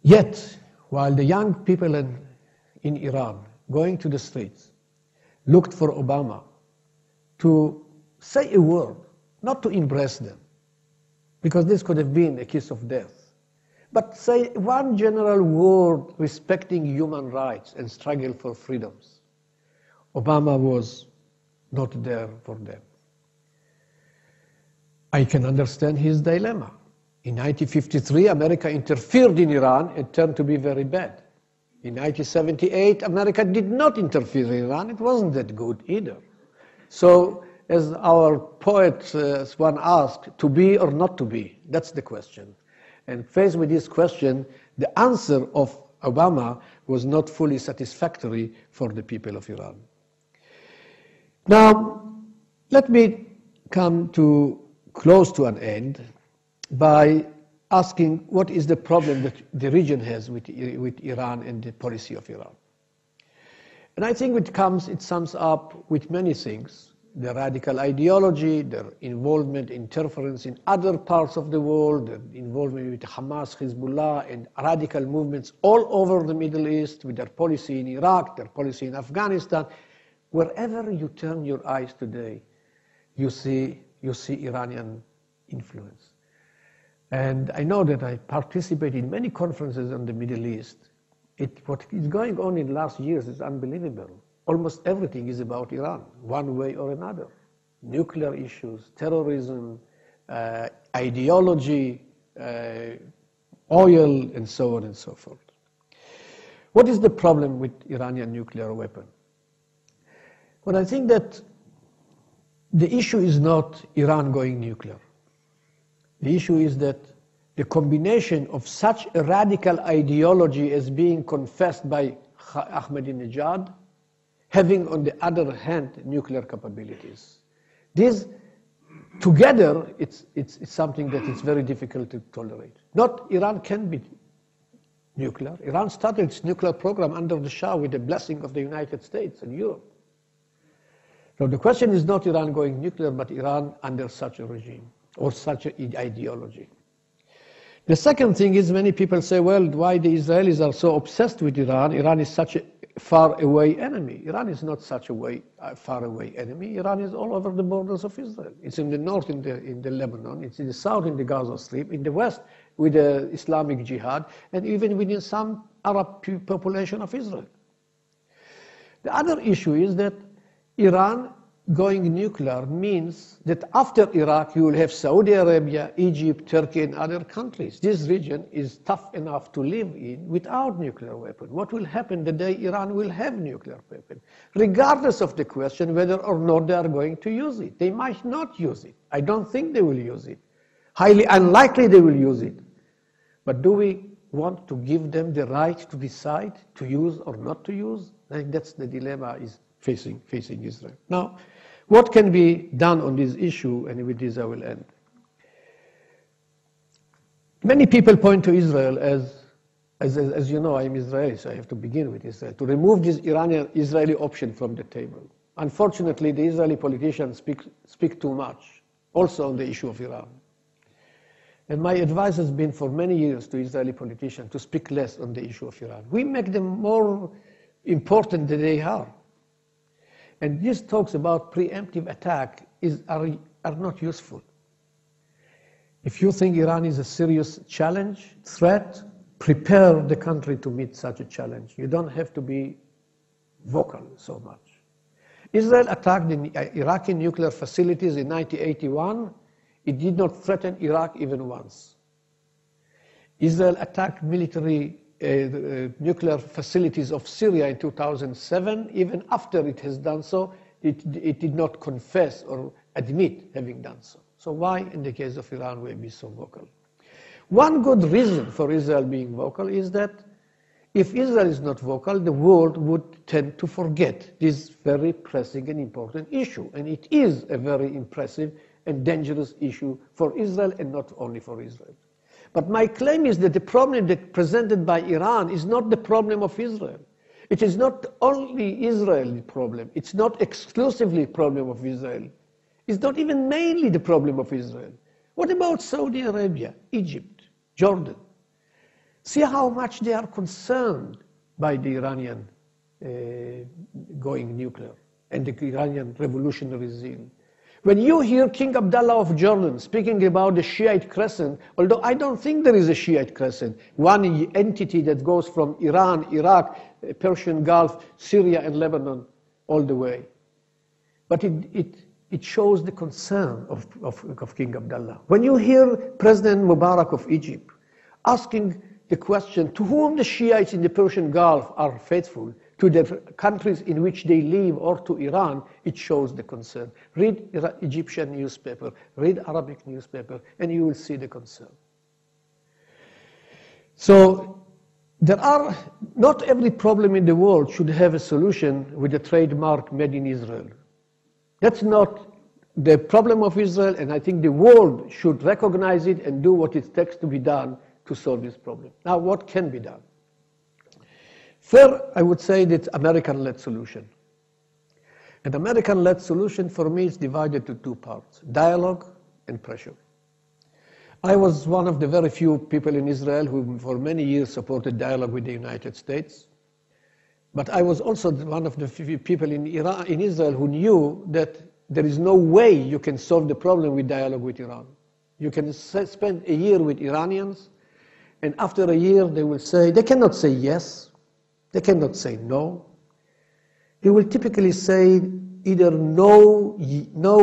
Yet, while the young people in Iran going to the streets looked for Obama to say a word, not to embrace them, because this could have been a kiss of death, but say one general word respecting human rights and struggle for freedoms, Obama was not there for them. I can understand his dilemma. In 1953, America interfered in Iran. It turned to be very bad. In 1978, America did not interfere in Iran. It wasn't that good either. So, as our poet one asked, to be or not to be? That's the question. And faced with this question, the answer of Obama was not fully satisfactory for the people of Iran. Now, let me come to close to an end by asking what is the problem that the region has with Iran and the policy of Iran. And I think it sums up with many things: the radical ideology, their involvement, interference in other parts of the world, their involvement with Hamas, Hezbollah, and radical movements all over the Middle East, with their policy in Iraq, their policy in Afghanistan. Wherever you turn your eyes today, you see Iranian influence. And I know that I participate in many conferences on the Middle East. What is going on in the last years is unbelievable. Almost everything is about Iran, one way or another. Nuclear issues, terrorism, ideology, oil, and so on and so forth. What is the problem with Iranian nuclear weapon? Well, I think that the issue is not Iran going nuclear. The issue is that the combination of such a radical ideology as being confessed by Ahmadinejad, having on the other hand nuclear capabilities. This together, it's something that is very difficult to tolerate. Not Iran can be nuclear. Iran started its nuclear program under the Shah with the blessing of the United States and Europe. So the question is not Iran going nuclear, but Iran under such a regime or such an ideology. The second thing is many people say, well, why the Israelis are so obsessed with Iran? Iran is such a far away enemy. Iran is not such a far away enemy. Iran is all over the borders of Israel. It's in the north in the Lebanon. It's in the south in the Gaza Strip. In the west with the Islamic Jihad, and even within some Arab population of Israel. The other issue is that Iran going nuclear means that after Iraq you will have Saudi Arabia, Egypt, Turkey, and other countries. This region is tough enough to live in without nuclear weapon. What will happen the day Iran will have nuclear weapon? Regardless of the question whether or not they are going to use it. They might not use it. I don't think they will use it. Highly unlikely they will use it. But do we want to give them the right to decide to use or not to use? I think that's the dilemma is facing Israel. Now, what can be done on this issue, and with this I will end. Many people point to Israel as you know, I'm Israeli, so I have to begin with Israel, to remove this Iranian-Israeli option from the table. Unfortunately, the Israeli politicians speak too much, also on the issue of Iran. And my advice has been for many years to Israeli politicians to speak less on the issue of Iran. We make them more important than they are. And these talks about preemptive attack are not useful. If you think Iran is a serious challenge, threat, prepare the country to meet such a challenge. You don't have to be vocal so much. Israel attacked the Iraqi nuclear facilities in 1981. It did not threaten Iraq even once. Israel attacked military nuclear facilities of Syria in 2007. Even after it has done so, it did not confess or admit having done so. So why, in the case of Iran, will it be so vocal? One good reason for Israel being vocal is that if Israel is not vocal, the world would tend to forget this very pressing and important issue. And it is a very impressive and dangerous issue for Israel, and not only for Israel. But my claim is that the problem that presented by Iran is not the problem of Israel. It is not only Israel's problem. It's not exclusively the problem of Israel. It's not even mainly the problem of Israel. What about Saudi Arabia, Egypt, Jordan? See how much they are concerned by the Iranian going nuclear and the Iranian revolutionary zeal. When you hear King Abdullah of Jordan speaking about the Shiite crescent, although I don't think there is a Shiite crescent, one entity that goes from Iran, Iraq, Persian Gulf, Syria and Lebanon all the way. But it shows the concern of King Abdullah. When you hear President Mubarak of Egypt asking the question to whom the Shiites in the Persian Gulf are faithful, to the countries in which they live or to Iran, it shows the concern. Read Egyptian newspaper, read Arabic newspaper, and you will see the concern. So not every problem in the world should have a solution with a trademark made in Israel. That's not the problem of Israel, and I think the world should recognize it and do what it takes to be done to solve this problem. Now, what can be done? First, I would say that American-led solution. An American-led solution for me is divided to two parts, dialogue and pressure. I was one of the very few people in Israel who for many years supported dialogue with the United States. But I was also one of the few people in Israel who knew that there is no way you can solve the problem with dialogue with Iran. You can spend a year with Iranians, and after a year they will say, they cannot say yes, they cannot say no. They will typically say either no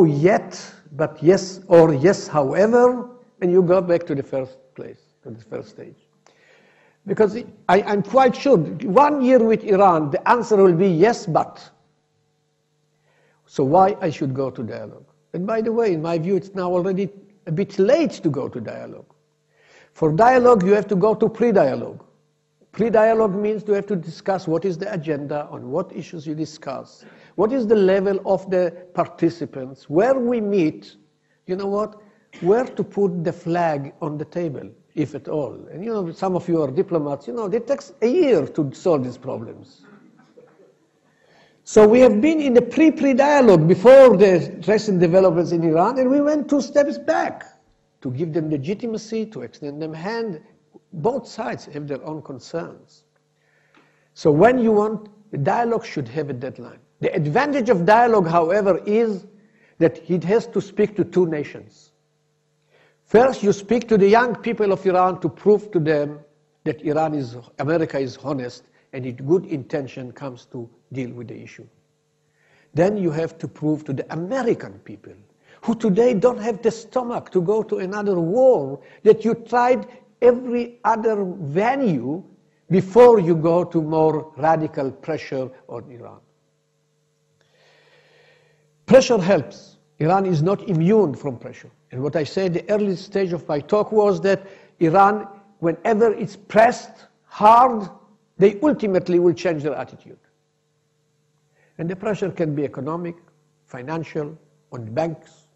yet, but yes, or yes however, and you go back to the first place, to the first stage. Because I'm quite sure, 1 year with Iran, the answer will be yes, but. So why I should go to dialogue? And by the way, in my view, it's now already a bit late to go to dialogue. For dialogue, you have to go to pre-dialogue. Pre-dialogue means you have to discuss what is the agenda, on what issues you discuss, what is the level of the participants, where we meet, you know what, where to put the flag on the table, if at all. And you know, some of you are diplomats, you know, it takes a year to solve these problems. So we have been in the pre-dialogue before the recent developments in Iran, and we went 2 steps back to give them legitimacy, to extend them hand. Both sides have their own concerns. So when you want, the dialogue should have a deadline. The advantage of dialogue, however, is that it has to speak to two nations. First, you speak to the young people of Iran to prove to them that America is honest and its good intention comes to deal with the issue. Then you have to prove to the American people, who today don't have the stomach to go to another war, that you tried every other venue before you go to more radical pressure on Iran. Pressure helps. Iran is not immune from pressure. And what I said at the early stage of my talk was that Iran, whenever it's pressed hard, they ultimately will change their attitude. And the pressure can be economic, financial, on the banks.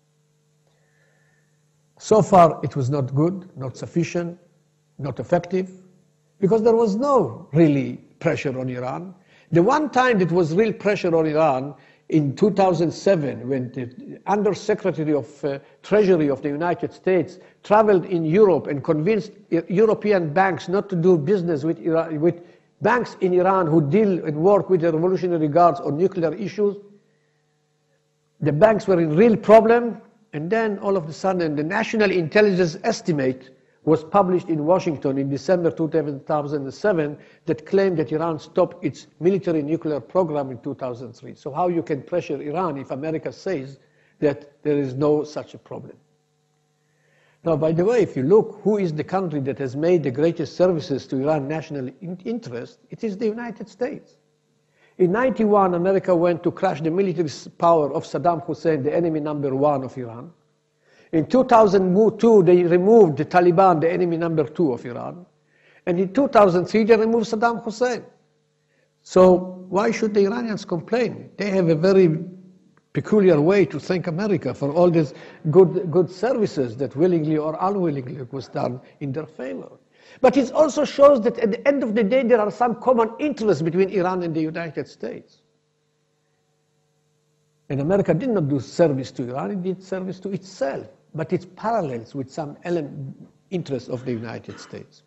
So far, it was not good, not sufficient, not effective, because there was no really pressure on Iran. The one time that was real pressure on Iran in 2007, when the Undersecretary of Treasury of the United States traveled in Europe and convinced European banks not to do business with Iran, with banks in Iran who deal and work with the Revolutionary Guards on nuclear issues. The banks were in real problem, and then all of a sudden the National Intelligence Estimate was published in Washington in December 2007 that claimed that Iran stopped its military nuclear program in 2003. So how you can pressure Iran if America says that there is no such a problem? Now, by the way, if you look who is the country that has made the greatest services to Iran national interest, it is the United States. In 1991, America went to crush the military power of Saddam Hussein, the enemy number 1 of Iran. In 2002, they removed the Taliban, the enemy number 2 of Iran. And in 2003, they removed Saddam Hussein. So why should the Iranians complain? They have a very peculiar way to thank America for all these good services that willingly or unwillingly was done in their favor. But it also shows that at the end of the day, there are some common interests between Iran and the United States. And America did not do service to Iran, it did service to itself. But it's parallels with some interests of the United States.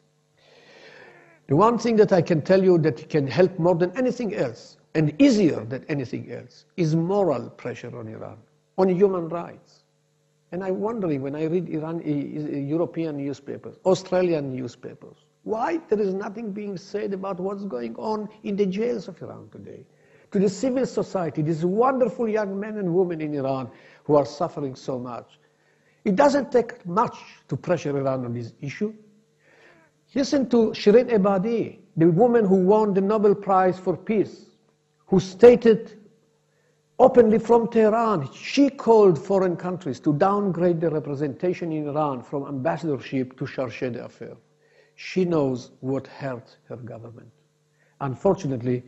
The one thing that I can tell you that can help more than anything else, and easier than anything else, is moral pressure on Iran, on human rights. And I'm wondering when I read European newspapers, Australian newspapers, why there is nothing being said about what's going on in the jails of Iran today. To the civil society, these wonderful young men and women in Iran who are suffering so much. It doesn't take much to pressure Iran on this issue. Listen to Shirin Ebadi, the woman who won the Nobel Prize for Peace, who stated openly from Tehran, she called foreign countries to downgrade the representation in Iran from ambassadorship to chargé d'affaires. She knows what hurt her government. Unfortunately,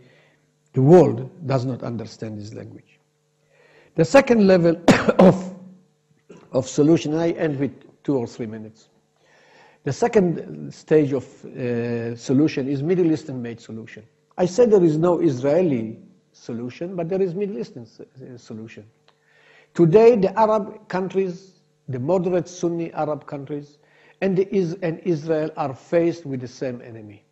the world does not understand this language. The second level of solution, and I end with 2 or 3 minutes. The second stage of solution is Middle Eastern-made solution. I said there is no Israeli solution, but there is Middle Eastern solution. Today, the Arab countries, the moderate Sunni Arab countries, and Israel are faced with the same enemy.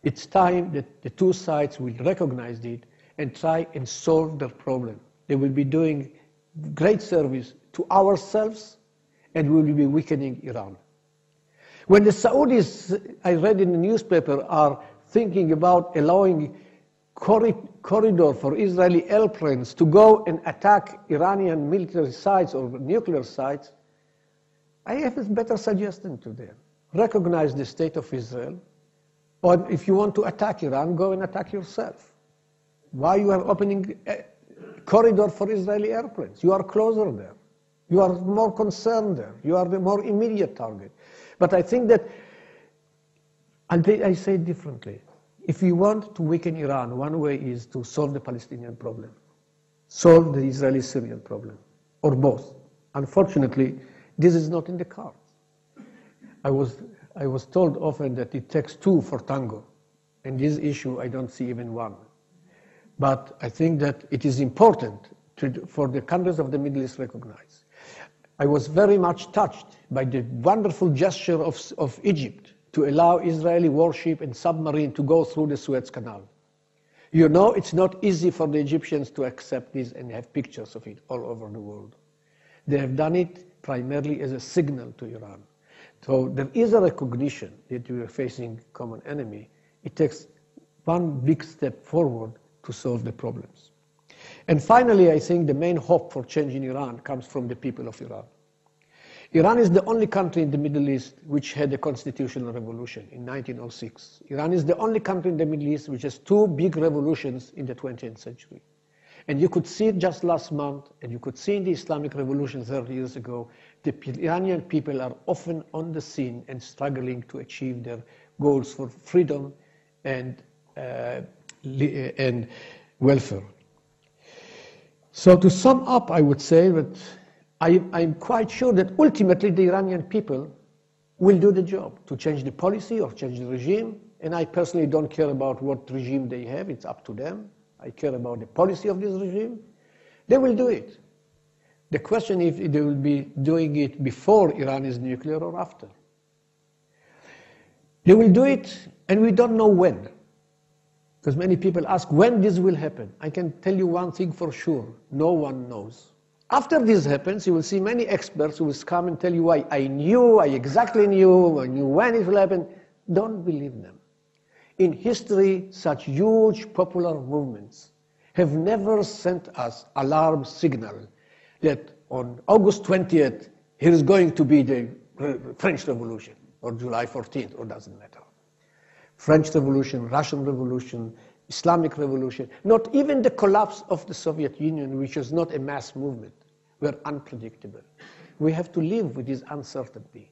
It's time that the two sides will recognize it and try and solve their problem. They will be doing great service to ourselves, and we will be weakening Iran. When the Saudis, I read in the newspaper, are thinking about allowing corridor for Israeli airplanes to go and attack Iranian military sites or nuclear sites, I have a better suggestion to them. Recognize the state of Israel, or if you want to attack Iran, go and attack yourself. Why you are opening a corridor for Israeli airplanes? You are closer there. You are more concerned there. You are the more immediate target. But I think that, and I say it differently, if we want to weaken Iran, one way is to solve the Palestinian problem, solve the Israeli-Syrian problem, or both. Unfortunately, this is not in the cards. I was told often that it takes 2 for tango. In this issue, I don't see even 1. But I think that it is important for the countries of the Middle East to recognize. I was very much touched by the wonderful gesture of Egypt to allow Israeli warship and submarine to go through the Suez Canal. You know, it's not easy for the Egyptians to accept this and have pictures of it all over the world. They have done it primarily as a signal to Iran. So there is a recognition that we are facing a common enemy. It takes one big step forward to solve the problems. And finally, I think the main hope for change in Iran comes from the people of Iran. Iran is the only country in the Middle East which had a constitutional revolution in 1906. Iran is the only country in the Middle East which has 2 big revolutions in the 20th century. And you could see it just last month, and you could see in the Islamic Revolution 30 years ago, the Iranian people are often on the scene and struggling to achieve their goals for freedom and welfare. So to sum up, I would say that I'm quite sure that ultimately the Iranian people will do the job to change the policy or change the regime. And I personally don't care about what regime they have. It's up to them. I care about the policy of this regime. They will do it. The question is if they will be doing it before Iran is nuclear or after. They will do it, and we don't know when. Because many people ask when this will happen. I can tell you one thing for sure. No one knows. After this happens, you will see many experts who will come and tell you, I exactly knew, I knew when it will happen. Don't believe them. In history, such huge popular movements have never sent us alarm signal that on August 20th, here is going to be the French Revolution, or July 14th, or doesn't matter. French Revolution, Russian Revolution, Islamic Revolution, not even the collapse of the Soviet Union, which was not a mass movement, were unpredictable. We have to live with this uncertainty.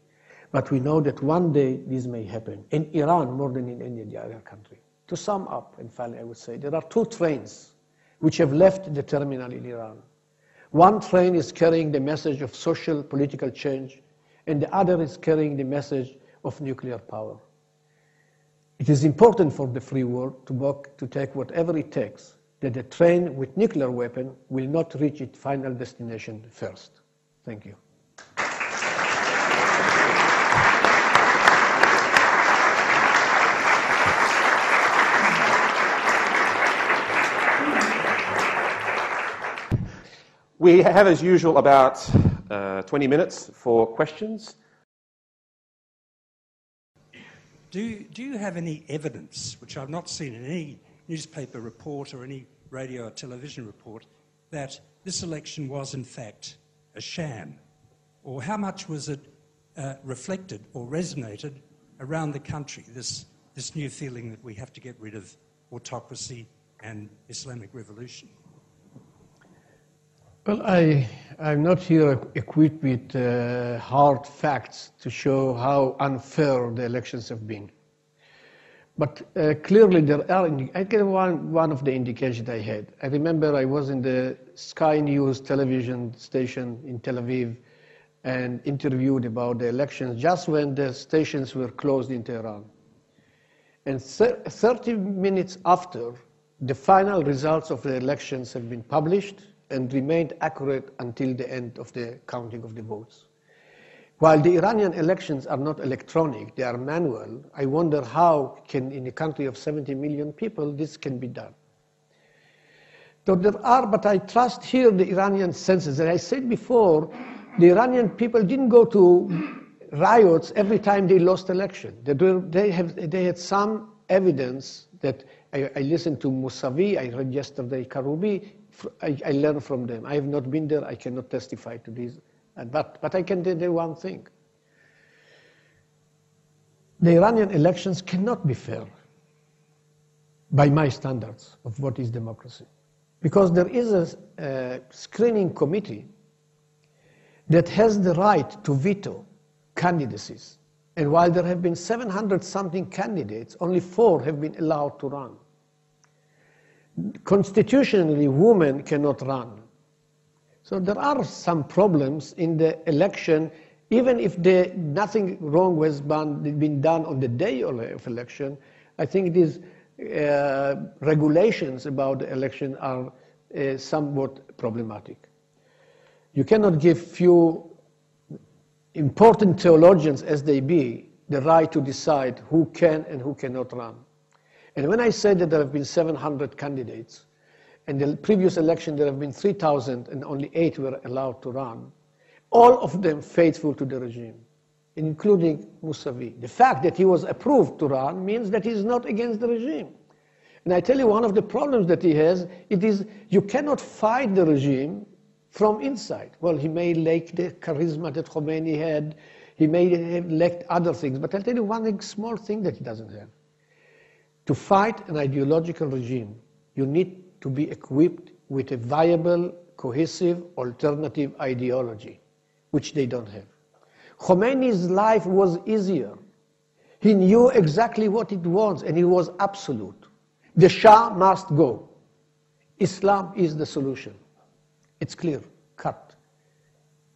But we know that one day this may happen, in Iran more than in any other country. To sum up, and finally I would say, there are 2 trains which have left the terminal in Iran. One train is carrying the message of social, political change, and the other is carrying the message of nuclear power. It is important for the free world to take whatever it takes, that the train with nuclear weapon will not reach its final destination first. Thank you. We have, as usual, about 20 minutes for questions. Do you have any evidence, which I've not seen in any newspaper report or any radio or television report, that this election was in fact a sham? Or how much was it reflected or resonated around the country, this new feeling that we have to get rid of autocracy and Islamic revolution? Well, I'm not here equipped with hard facts to show how unfair the elections have been. But clearly there are, I get one of the indications I had. I remember I was in the Sky News television station in Tel Aviv and interviewed about the elections just when the stations were closed in Tehran. And 30 minutes after, the final results of the elections have been published and remained accurate until the end of the counting of the votes. While the Iranian elections are not electronic, they are manual, I wonder how can, in a country of 70 million people, this can be done. So there are, but I trust here the Iranian census. As I said before, the Iranian people didn't go to riots every time they lost election. They had some evidence that I listened to Mousavi, I read yesterday Karoubi, I learned from them. I have not been there, I cannot testify to this. But I can tell you one thing. The Iranian elections cannot be fair by my standards of what is democracy. Because there is a screening committee that has the right to veto candidacies. And while there have been 700-something candidates, only 4 have been allowed to run. Constitutionally, women cannot run. So there are some problems in the election, even if nothing wrong was been done on the day of election. I think these regulations about the election are somewhat problematic. You cannot give few important theologians, as they be, the right to decide who can and who cannot run. And when I said that there have been 700 candidates, and the previous election there have been 3,000 and only 8 were allowed to run, all of them faithful to the regime, including Mousavi. The fact that he was approved to run means that he is not against the regime. And I tell you, one of the problems that he has, it is you cannot fight the regime from inside. Well, he may lack the charisma that Khomeini had, he may have lacked other things, but I'll tell you one small thing that he doesn't have. To fight an ideological regime, you need to be equipped with a viable, cohesive, alternative ideology, which they don't have. Khomeini's life was easier. He knew exactly what it was, and it was absolute. The Shah must go. Islam is the solution. It's clear, cut,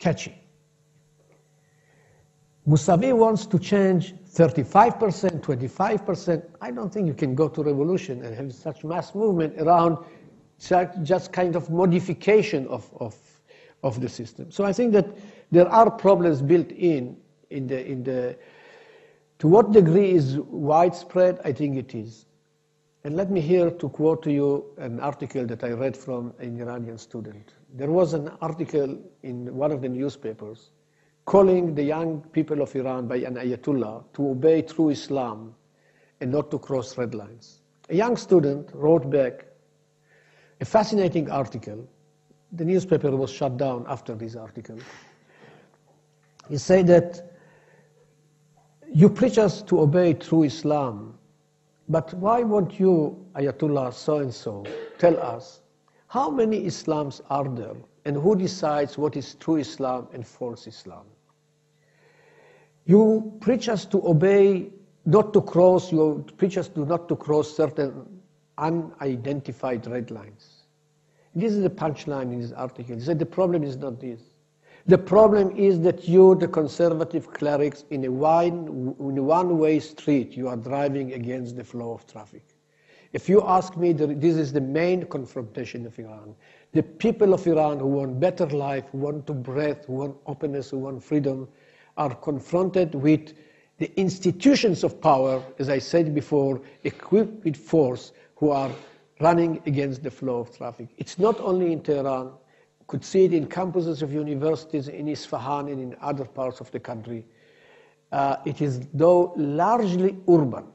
catchy. Mousavi wants to change 35%, 25%. I don't think you can go to revolution and have such mass movement around just kind of modification of the system. So I think that there are problems built in the to what degree is widespread, I think it is. And let me here to quote to you an article that I read from an Iranian student. There was an article in one of the newspapers calling the young people of Iran by an Ayatollah to obey true Islam and not to cross red lines. A young student wrote back a fascinating article. The newspaper was shut down after this article. He said that you preach us to obey true Islam, but why won't you, Ayatollah so-and-so, tell us how many Islams are there and who decides what is true Islam and false Islam? You preach us to obey, not to cross, you preach us not to cross certain unidentified red lines. This is the punchline in this article. He said the problem is not this. The problem is that you, the conservative clerics, in a one-way street, you are driving against the flow of traffic. If you ask me, this is the main confrontation of Iran. The people of Iran who want better life, who want to breathe, who want openness, who want freedom, are confronted with the institutions of power, as I said before, equipped with force, who are running against the flow of traffic. It's not only in Tehran. could see it in campuses of universities in Isfahan and in other parts of the country. It is though largely urban.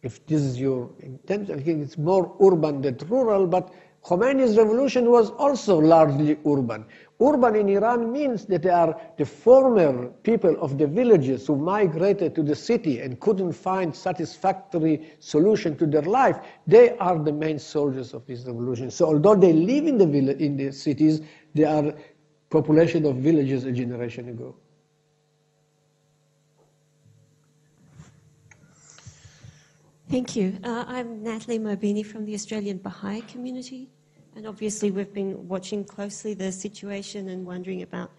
If this is your intention, I think it's more urban than rural, but Khomeini's revolution was also largely urban. Urban in Iran means that they are the former people of the villages who migrated to the city and couldn't find satisfactory solution to their life. They are the main soldiers of this revolution. So although they live in the cities, they are population of villages a generation ago. Thank you. I'm Natalie Mobini from the Australian Baha'i community. And obviously we've been watching closely the situation and wondering about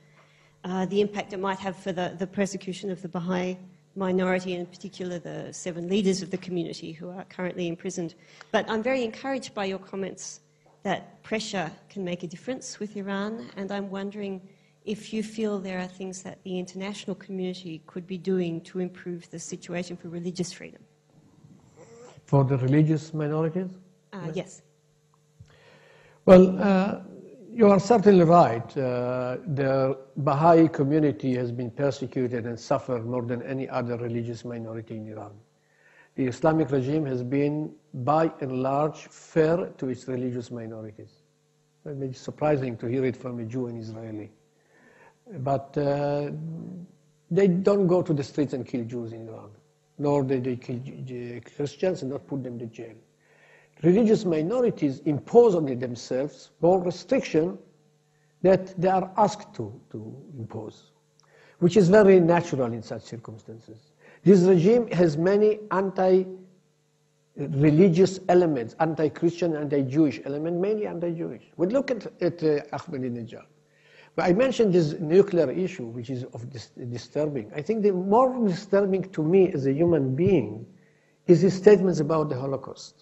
the impact it might have for the persecution of the Baha'i minority, and in particular the 7 leaders of the community who are currently imprisoned. But I'm very encouraged by your comments that pressure can make a difference with Iran, and I'm wondering if you feel there are things that the international community could be doing to improve the situation for religious freedom. For the religious minorities? Yes. Well, you are certainly right. The Baha'i community has been persecuted and suffered more than any other religious minority in Iran. The Islamic regime has been, by and large, fair to its religious minorities. It may be surprising to hear it from a Jew and Israeli. But they don't go to the streets and kill Jews in Iran, nor do they kill Christians and not put them to jail. Religious minorities impose on themselves more restriction that they are asked to impose, which is very natural in such circumstances. This regime has many anti-religious elements, anti-Christian, anti-Jewish elements, mainly anti-Jewish. We look at Ahmadinejad. But I mentioned this nuclear issue, which is disturbing. I think the more disturbing to me as a human being is his statements about the Holocaust.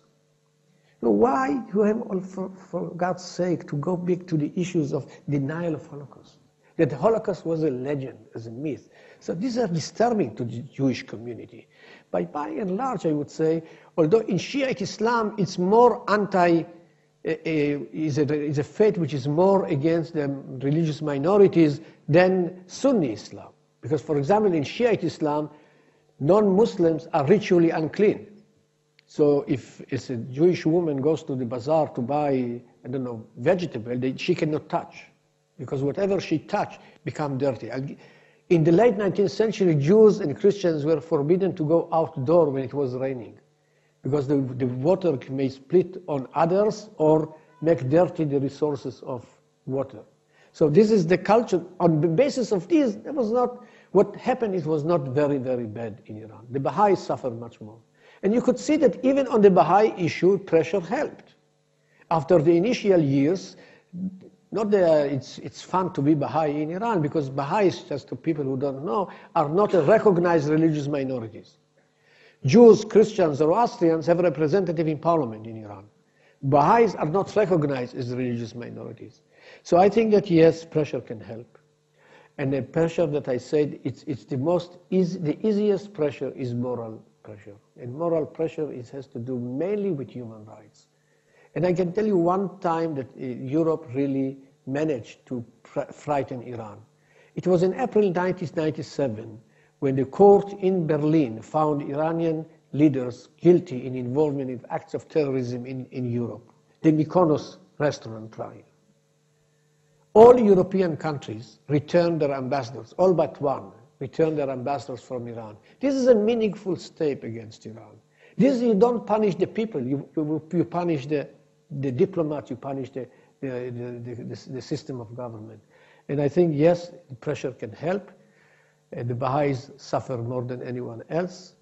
Why do you have, for God's sake, to go back to the issues of denial of Holocaust? That the Holocaust was a legend, as a myth. So these are disturbing to the Jewish community. By and large, I would say, although in Shiite Islam it's more is a faith which is more against the religious minorities than Sunni Islam. Because, for example, in Shiite Islam, non-Muslims are ritually unclean. So if a Jewish woman goes to the bazaar to buy, I don't know, vegetable, she cannot touch, because whatever she touch become dirty. In the late 19th century, Jews and Christians were forbidden to go outdoor when it was raining, because the water may split on others or make dirty the resources of water. So this is the culture. On the basis of this, that was not what happened. It was not very, very bad in Iran. The Baha'is suffered much more. And you could see that even on the Baha'i issue, pressure helped. After the initial years, not that it's fun to be Baha'i in Iran, because Baha'is, just to people who don't know, are not recognized religious minorities. Jews, Christians, Zoroastrians have a representative in parliament in Iran. Baha'is are not recognized as religious minorities. So I think that yes, pressure can help. And the pressure that I said, it's the easiest pressure is moral pressure. And moral pressure has to do mainly with human rights. And I can tell you one time that Europe really managed to frighten Iran. It was in April 1997 when the court in Berlin found Iranian leaders guilty in involvement in acts of terrorism in Europe, the Mykonos restaurant trial. All European countries returned their ambassadors, all but one, returned their ambassadors from Iran. This is a meaningful step against Iran. This, you don't punish the people, you punish the diplomat, you punish the system of government. And I think, yes, the pressure can help. The Baha'is suffer more than anyone else.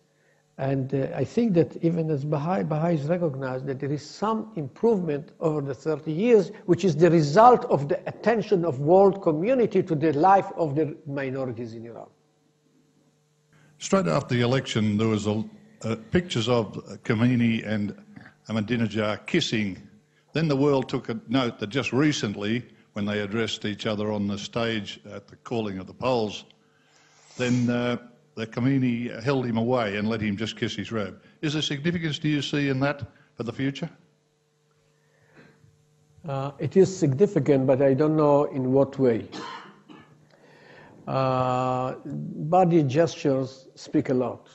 And I think that even as Baha'is recognize that there is some improvement over the 30 years, which is the result of the attention of world community to the life of the minorities in Iran. Straight after the election, there was pictures of Khomeini and Ahmadinejad kissing. Then the world took a note that just recently, when they addressed each other on the stage at the calling of the polls, then the Khomeini held him away and let him just kiss his robe. Is there significance, do you see, in that for the future? It is significant, but I don't know in what way. Body gestures speak a lot.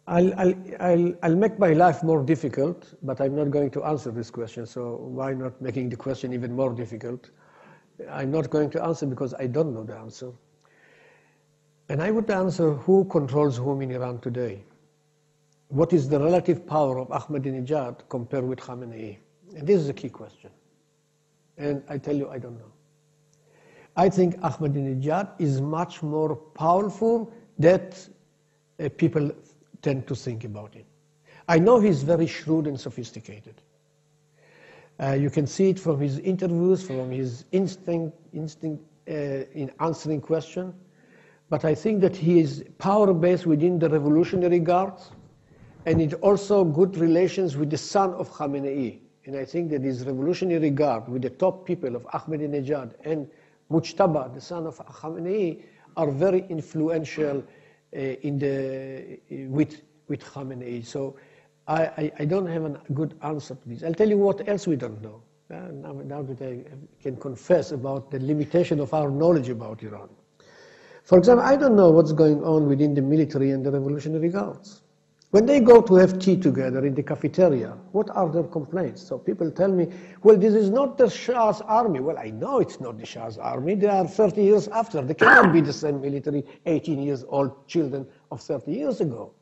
I'll make my life more difficult, but I'm not going to answer this question, so why not making the question even more difficult? I'm not going to answer because I don't know the answer. And I would answer who controls whom in Iran today. What is the relative power of Ahmadinejad compared with Khamenei? And this is a key question. And I tell you, I don't know. I think Ahmadinejad is much more powerful than people tend to think about it. I know he's very shrewd and sophisticated. You can see it from his interviews, from his instinct in answering questions. But I think that he is power-based within the Revolutionary Guards, and it also good relations with the son of Khamenei. And I think that his Revolutionary Guard, with the top people of Ahmadinejad and Mujtaba, the son of Khamenei, are very influential with Khamenei. So I don't have a good answer to this. I'll tell you what else we don't know. Now that I can confess about the limitation of our knowledge about Iran. For example, I don't know what's going on within the military and the Revolutionary Guards. When they go to have tea together in the cafeteria, what are their complaints? So people tell me, well, this is not the Shah's army. Well, I know it's not the Shah's army. They are 30 years after. They cannot be the same military 18 years old children of 30 years ago.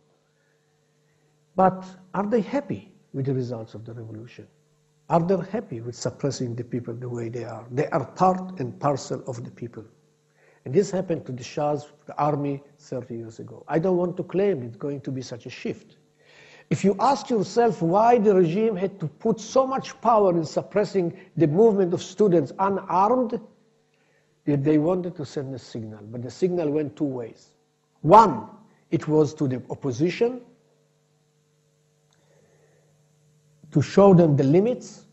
But are they happy with the results of the revolution? Are they happy with suppressing the people the way they are? They are part and parcel of the people. And this happened to the Shah's army 30 years ago. I don't want to claim it's going to be such a shift. If you ask yourself why the regime had to put so much power in suppressing the movement of students unarmed, they wanted to send a signal. But the signal went two ways. One, it was to the opposition, to show them the limits.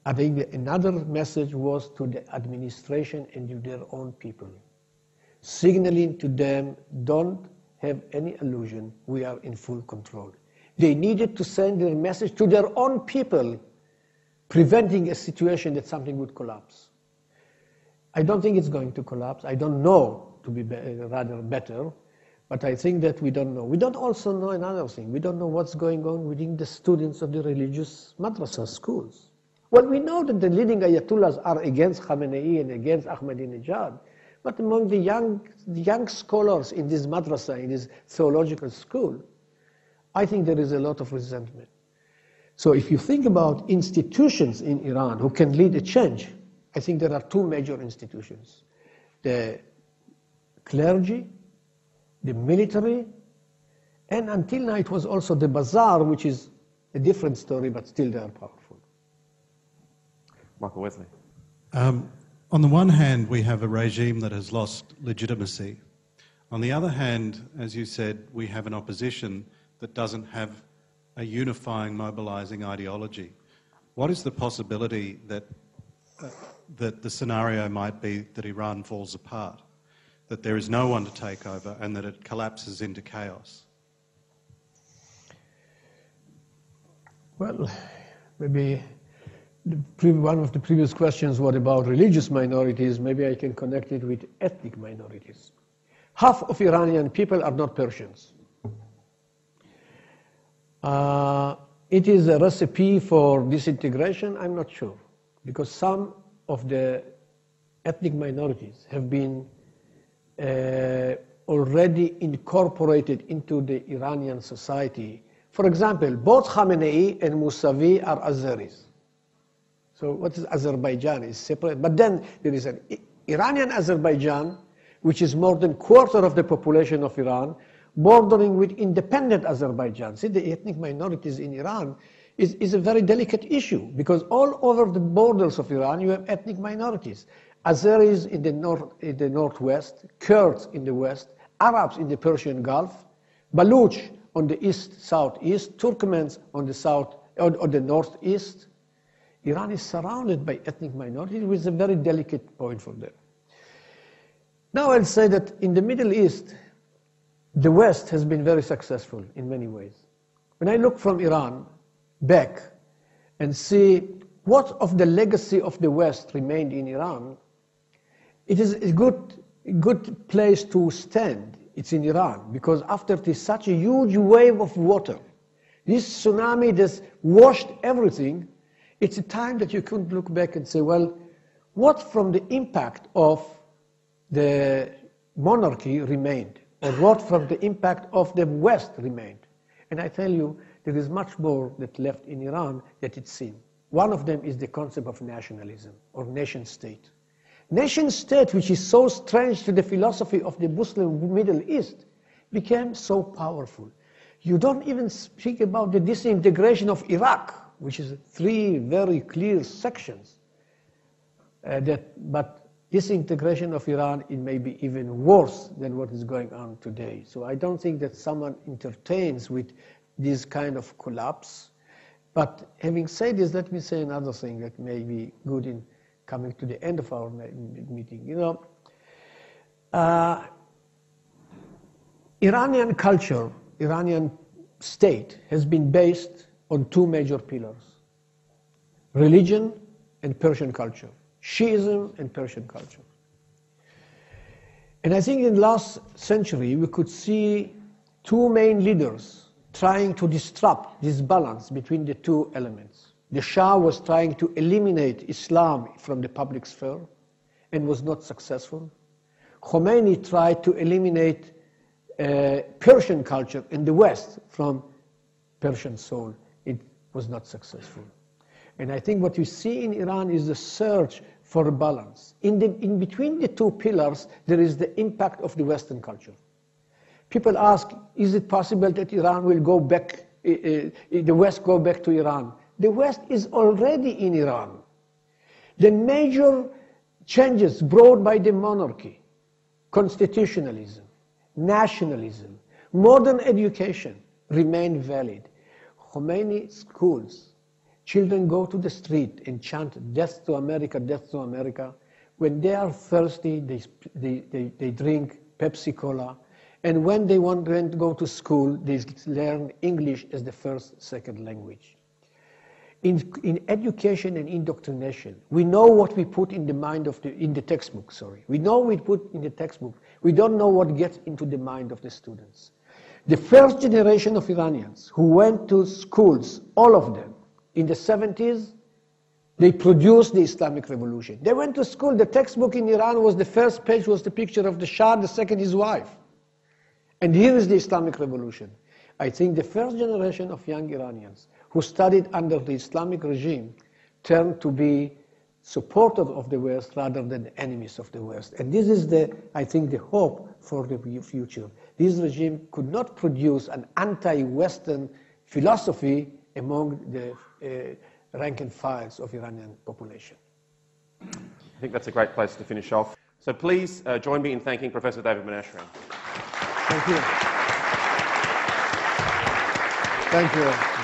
I think another message was to the administration and to their own people, signaling to them, don't have any illusion, we are in full control. They needed to send their message to their own people, preventing a situation that something would collapse. I don't think it's going to collapse. I don't know, to be rather better, but I think that we don't know. We don't also know another thing. We don't know what's going on within the students of the religious madrasa schools. Well, we know that the leading ayatollahs are against Khamenei and against Ahmadinejad, but among the young scholars in this madrasa, in this theological school, I think there is a lot of resentment. So if you think about institutions in Iran who can lead a change, I think there are two major institutions: the clergy, the military, and until now it was also the bazaar, which is a different story, but still they are powerful. Michael Wesley. On the one hand, we have a regime that has lost legitimacy. On the other hand, as you said, we have an opposition that doesn't have a unifying, mobilizing ideology. What is the possibility that the scenario might be that Iran falls apart, that there is no one to take over and that it collapses into chaos? Well, maybe one of the previous questions was about religious minorities. Maybe I can connect it with ethnic minorities. Half of Iranian people are not Persians. It is a recipe for disintegration? I'm not sure, because some of the ethnic minorities have been already incorporated into the Iranian society. For example, both Khamenei and Mousavi are Azeris. So what is Azerbaijan is separate. But then there is an Iranian Azerbaijan, which is more than a quarter of the population of Iran, bordering with independent Azerbaijan. See, the ethnic minorities in Iran is a very delicate issue, because all over the borders of Iran you have ethnic minorities. Azeris in the northwest, Kurds in the west, Arabs in the Persian Gulf, Baluch on the east, southeast, Turkmens on the south, on the northeast. Iran is surrounded by ethnic minorities, which is a very delicate point for them. Now I'll say that in the Middle East, the West has been very successful in many ways. When I look from Iran back, and see what of the legacy of the West remained in Iran, it is a good place to stand. It's in Iran, because after this such a huge wave of water, this tsunami that's washed everything, it's a time that you could look back and say, well, what from the impact of the monarchy remained, or what from the impact of the West remained? And I tell you, there is much more that left in Iran that it's seen. One of them is the concept of nationalism, or nation state. Nation state, which is so strange to the philosophy of the Muslim Middle East, became so powerful. You don't even speak about the disintegration of Iraq, which is 3 very clear sections. But disintegration of Iran, it may be even worse than what is going on today. So I don't think that someone entertains with this kind of collapse. But having said this, let me say another thing that may be good in coming to the end of our meeting. You know, Iranian culture, Iranian state has been based on 2 major pillars: religion and Persian culture, Shiism and Persian culture. And I think in the last century we could see 2 main leaders trying to disrupt this balance between the 2 elements. The Shah was trying to eliminate Islam from the public sphere and was not successful. Khomeini tried to eliminate Persian culture in the West from Persian soul. It was not successful. And I think what you see in Iran is the search for a balance. In between the 2 pillars, there is the impact of the Western culture. People ask, is it possible that Iran will go back, the West go back to Iran? The West is already in Iran. The major changes brought by the monarchy, constitutionalism, nationalism, modern education remain valid. Khomeini schools, children go to the street and chant death to America, death to America. When they are thirsty, they drink Pepsi Cola. And when they want to go to school, they learn English as the first, second language. In education and indoctrination, we know what we put in the mind of in the textbook, sorry. We know we put in the textbook. We don't know what gets into the mind of the students. The first generation of Iranians who went to schools, all of them, in the 70s, they produced the Islamic Revolution. They went to school. The textbook in Iran was, the first page was the picture of the Shah, the second his wife. And here is the Islamic Revolution. I think the first generation of young Iranians who studied under the Islamic regime turned to be supporters of the West rather than enemies of the West. And this is, I think, the hope for the future. This regime could not produce an anti-Western philosophy among the rank and files of Iranian population. I think that's a great place to finish off. So please join me in thanking Professor David Menashri. Thank you. Thank you.